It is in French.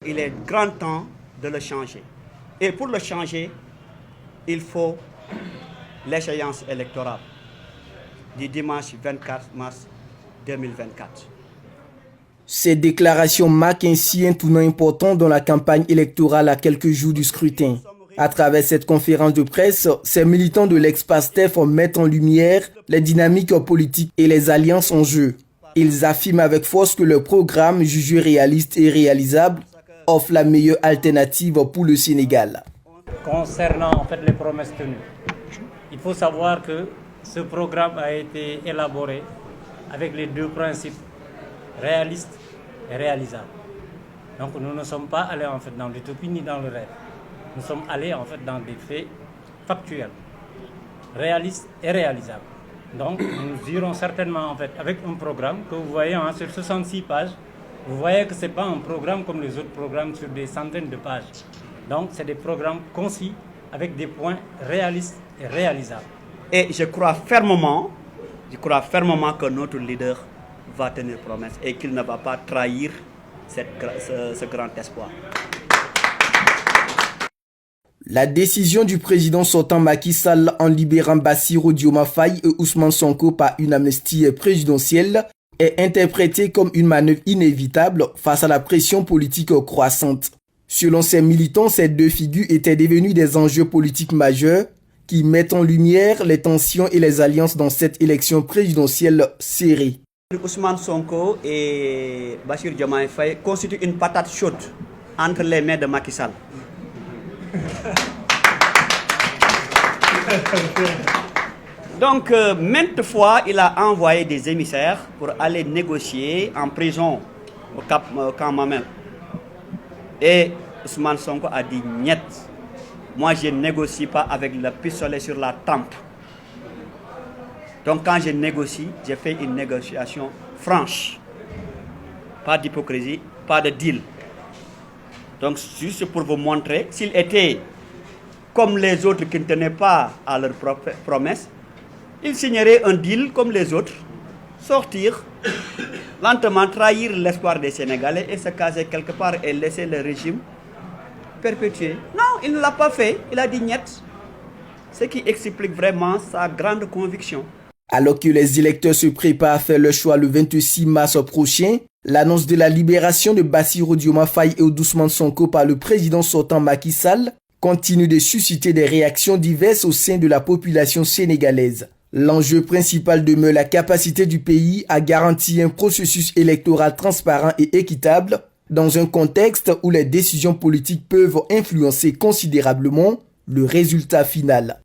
Il est grand temps de le changer. Et pour le changer, il faut l'échéance électorale du dimanche 24 mars 2024. Ces déclarations marquent ainsi un tournant important dans la campagne électorale à quelques jours du scrutin. À travers cette conférence de presse, ces militants de l'ex-PASTEF mettent en lumière les dynamiques politiques et les alliances en jeu. Ils affirment avec force que leur programme, jugé réaliste et réalisable, offre la meilleure alternative pour le Sénégal. Concernant les promesses tenues, il faut savoir que ce programme a été élaboré avec les deux principes, réaliste et réalisable. Donc nous ne sommes pas allés dans l'utopie ni dans le rêve. Nous sommes allés dans des faits factuels, réalistes et réalisables. Donc nous irons certainement avec un programme que vous voyez sur 66 pages. Vous voyez que ce n'est pas un programme comme les autres programmes sur des centaines de pages. Donc c'est des programmes concis avec des points réalistes et réalisables. Et je crois fermement que notre leader va tenir promesse et qu'il ne va pas trahir ce grand espoir. La décision du président sortant Macky Sall en libérant Bassirou Diomaye Faye et Ousmane Sonko par une amnistie présidentielle est interprétée comme une manœuvre inévitable face à la pression politique croissante. Selon ces militants, ces deux figures étaient devenues des enjeux politiques majeurs qui mettent en lumière les tensions et les alliances dans cette élection présidentielle serrée. Ousmane Sonko et Bassirou Diomaye Faye constituent une patate chaude entre les mains de Macky Sall. Donc, maintes fois, il a envoyé des émissaires pour aller négocier en prison au camp Mamel. Et Ousmane Sonko a dit « Niet, moi je ne négocie pas avec le pistolet sur la tempe. » Donc quand je négocie, j'ai fait une négociation franche. Pas d'hypocrisie, pas de deal. Donc juste pour vous montrer, s'il était comme les autres qui ne tenaient pas à leurs promesses, il signerait un deal comme les autres, sortir, lentement trahir l'espoir des Sénégalais et se caser quelque part et laisser le régime perpétuer. Non, il ne l'a pas fait, il a dit niet, ce qui explique vraiment sa grande conviction. Alors que les électeurs se préparent à faire leur choix le 26 mars prochain, l'annonce de la libération de Bassirou Diomaye Faye et Ousmane Sonko par le président sortant Macky Sall continue de susciter des réactions diverses au sein de la population sénégalaise. L'enjeu principal demeure la capacité du pays à garantir un processus électoral transparent et équitable dans un contexte où les décisions politiques peuvent influencer considérablement le résultat final.